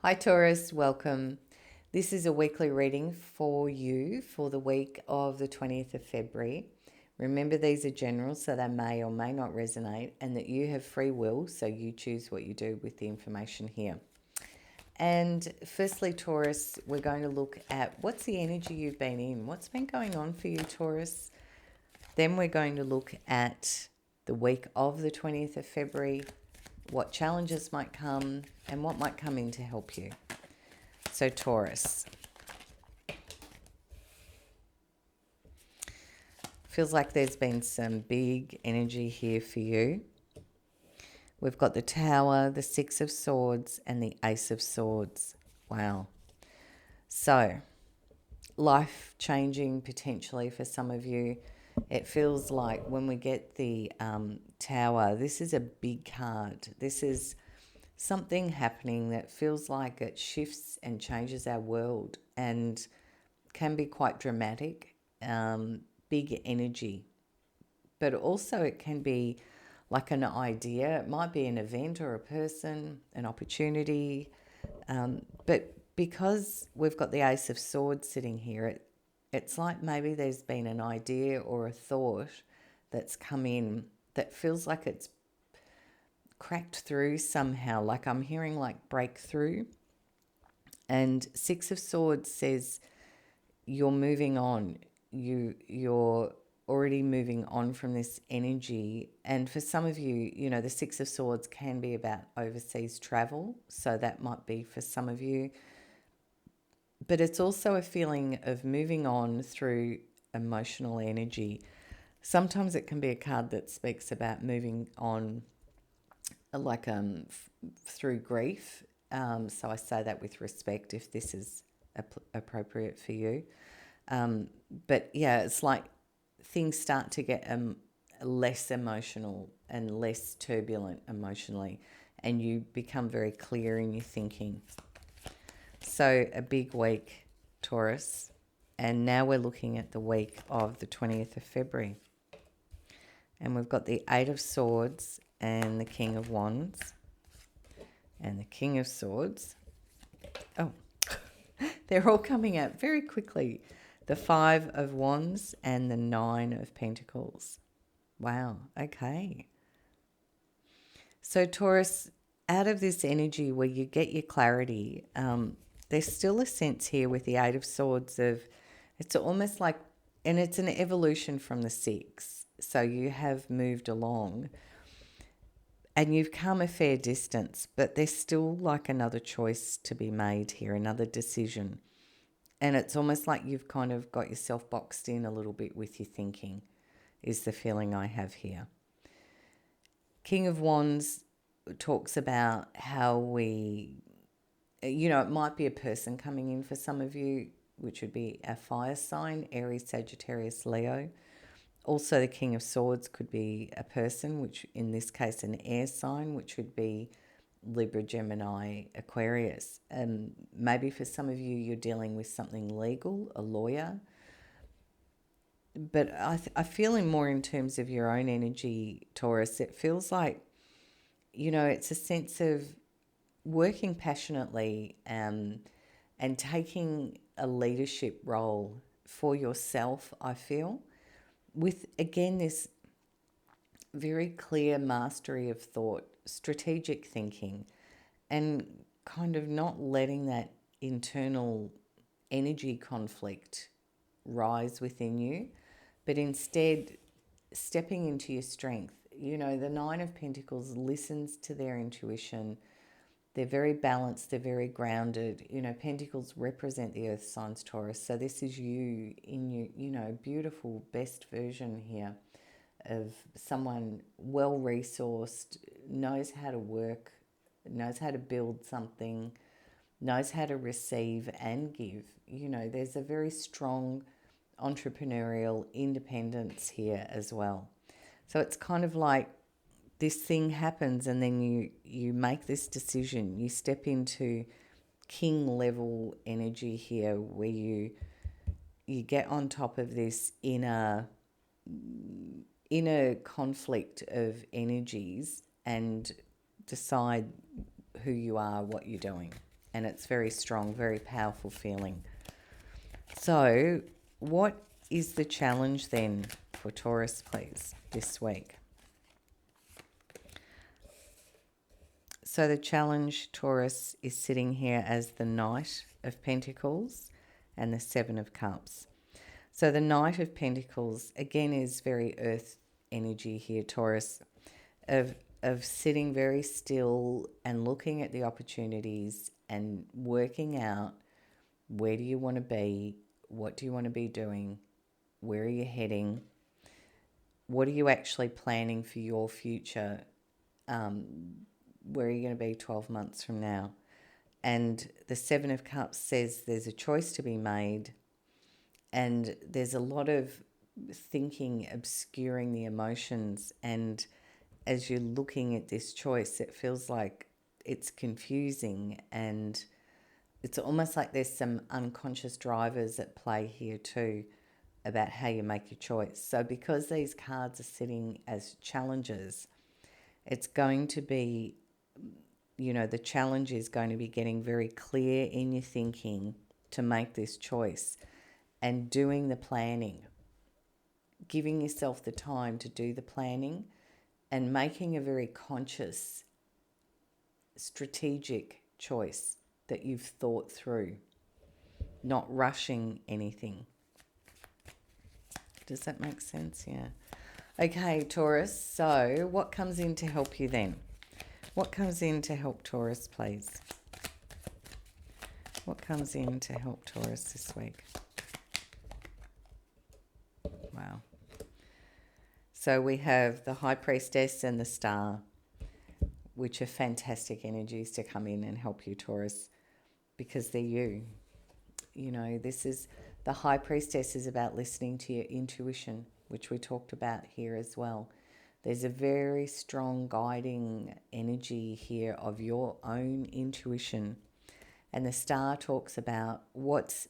Hi Taurus, welcome. This is a weekly reading for you for the week of the 20th of February. Remember, these are general, so they may or may not resonate, and that you have free will, so you choose what you do with the information here. And firstly, Taurus, we're going to look at what's the energy you've been in, what's been going on for you, Taurus. Then we're going to look at the week of the 20th of February, what challenges might come, and what might come in to help you. So Taurus, feels like there's been some big energy here for you. We've got the Tower, the Six of Swords, and the Ace of Swords. Wow. So, life changing potentially for some of you. It feels like when we get the Tower, this is a big card. This is something happening that feels like it shifts and changes our world and can be quite dramatic, big energy. But also it can be like an idea. It might be an event or a person, an opportunity. But because we've got the Ace of Swords sitting here, it's like maybe there's been an idea or a thought that's come in that feels like it's cracked through somehow, like I'm hearing like breakthrough. And Six of Swords says you're moving on. You're already moving on from this energy. And for some of you, you know, the Six of Swords can be about overseas travel. So that might be for some of you. But it's also a feeling of moving on through emotional energy. Sometimes it can be a card that speaks about moving on like through grief. So I say that with respect if this is appropriate for you. But yeah, it's like things start to get less emotional and less turbulent emotionally, and you become very clear in your thinking. So a big week, Taurus. And now we're looking at the week of the 20th of February. And we've got the Eight of Swords and the King of Wands and the King of Swords. Oh, they're all coming out very quickly. The Five of Wands and the Nine of Pentacles. Wow, okay. So Taurus, out of this energy where you get your clarity, there's still a sense here with the Eight of Swords of, it's almost like, and it's an evolution from the Six. So you have moved along and you've come a fair distance, but there's still like another choice to be made here, another decision. And it's almost like you've kind of got yourself boxed in a little bit with your thinking, is the feeling I have here. King of Wands talks about how we, you know, it might be a person coming in for some of you, which would be a fire sign, Aries, Sagittarius, Leo. Also, the King of Swords could be a person, which in this case an air sign, which would be Libra, Gemini, Aquarius. Maybe for some of you, you're dealing with something legal, a lawyer. But I feel more in terms of your own energy, Taurus. It feels like, you know, it's a sense of working passionately and taking a leadership role for yourself, I feel, with, again, this very clear mastery of thought, strategic thinking, and kind of not letting that internal energy conflict rise within you, but instead stepping into your strength. You know, the Nine of Pentacles listens to their intuition. They're very balanced. They're very grounded. You know, Pentacles represent the earth signs, Taurus. So this is you in your, you know, beautiful best version here of someone well-resourced, knows how to work, knows how to build something, knows how to receive and give. You know, there's a very strong entrepreneurial independence here as well. So it's kind of like this thing happens and then you make this decision. You step into king level energy here where you get on top of this inner conflict of energies and decide who you are, what you're doing. and it's very strong, very powerful feeling. So what is the challenge then for Taurus, please, this week? So the challenge, Taurus, is sitting here as the Knight of Pentacles and the Seven of Cups. So the Knight of Pentacles, again, is very earth energy here, Taurus, of sitting very still and looking at the opportunities and working out, where do you want to be, what do you want to be doing, where are you heading, what are you actually planning for your future, where are you going to be 12 months from now? And the Seven of Cups says there's a choice to be made, and there's a lot of thinking obscuring the emotions, and as you're looking at this choice, it feels like it's confusing, and it's almost like there's some unconscious drivers at play here too about how you make your choice. So because these cards are sitting as challenges, it's going to be, the challenge is going to be getting very clear in your thinking to make this choice and doing the planning, giving yourself the time to do the planning and making a very conscious, strategic choice that you've thought through, not rushing anything. Does that make sense? Yeah. Okay, Taurus, so what comes in to help you then? What comes in to help Taurus, please? What comes in to help Taurus this week? Wow. So we have the High Priestess and the Star, which are fantastic energies to come in and help you, Taurus, because they're you. This is, the High Priestess is about listening to your intuition, which we talked about here as well. There's a very strong guiding energy here of your own intuition. And the Star talks about what's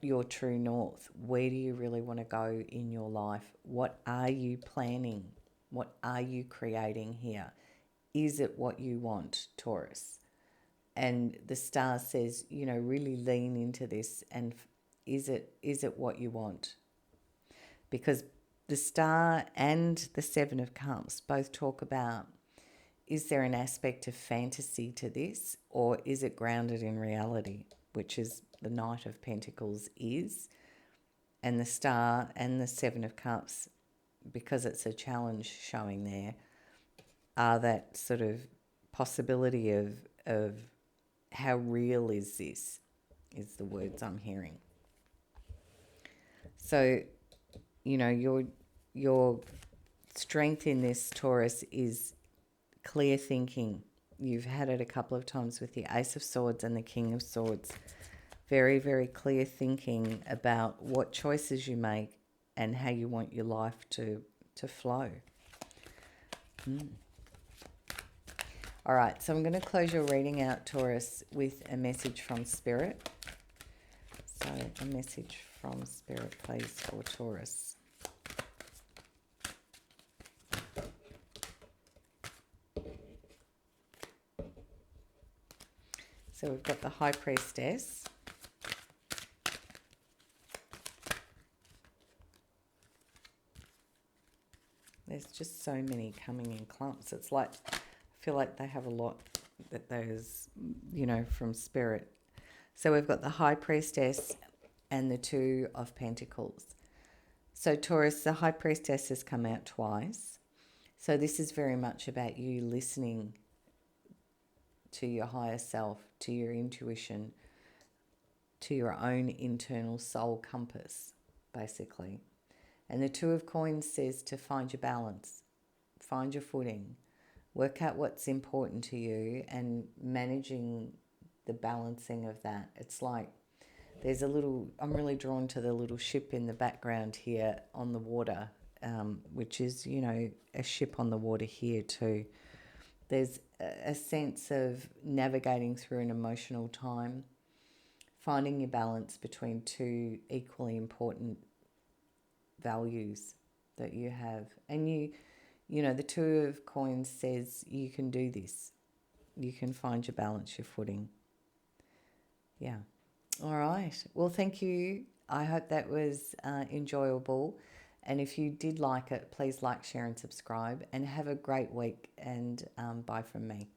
your true north. Where do you really want to go in your life? What are you planning? What are you creating here? Is it what you want, Taurus? And the Star says, really lean into this, and is it what you want? Because the Star and the Seven of Cups both talk about, is there an aspect of fantasy to this, or is it grounded in reality, which is the Knight of Pentacles is, and the Star and the Seven of Cups, because it's a challenge showing there, are that sort of possibility of how real is this, is the words I'm hearing. So, your strength in this, Taurus, is clear thinking. You've had it a couple of times with the Ace of Swords and the King of Swords. Very, very clear thinking about what choices you make and how you want your life to flow. All right, so I'm going to close your reading out, Taurus, with a message from Spirit. So a message from Spirit, please, for Taurus. So we've got the High Priestess. There's just so many coming in clumps. It's like, I feel like they have a lot that those, from Spirit. So we've got the High Priestess and the Two of Pentacles. So Taurus, the High Priestess has come out twice. So this is very much about you listening to your higher self, to your intuition, to your own internal soul compass, basically. And the Two of Coins says to find your balance, find your footing, work out what's important to you and managing the balancing of that. It's like there's a little, I'm really drawn to the little ship in the background here on the water, which is, a ship on the water here too. There's a sense of navigating through an emotional time, finding your balance between two equally important values that you have. And the Two of Coins says you can do this. You can find your balance, your footing. Yeah. All right. Well, thank you. I hope that was enjoyable. And if you did like it, please like, share, and subscribe. And have a great week. And bye from me.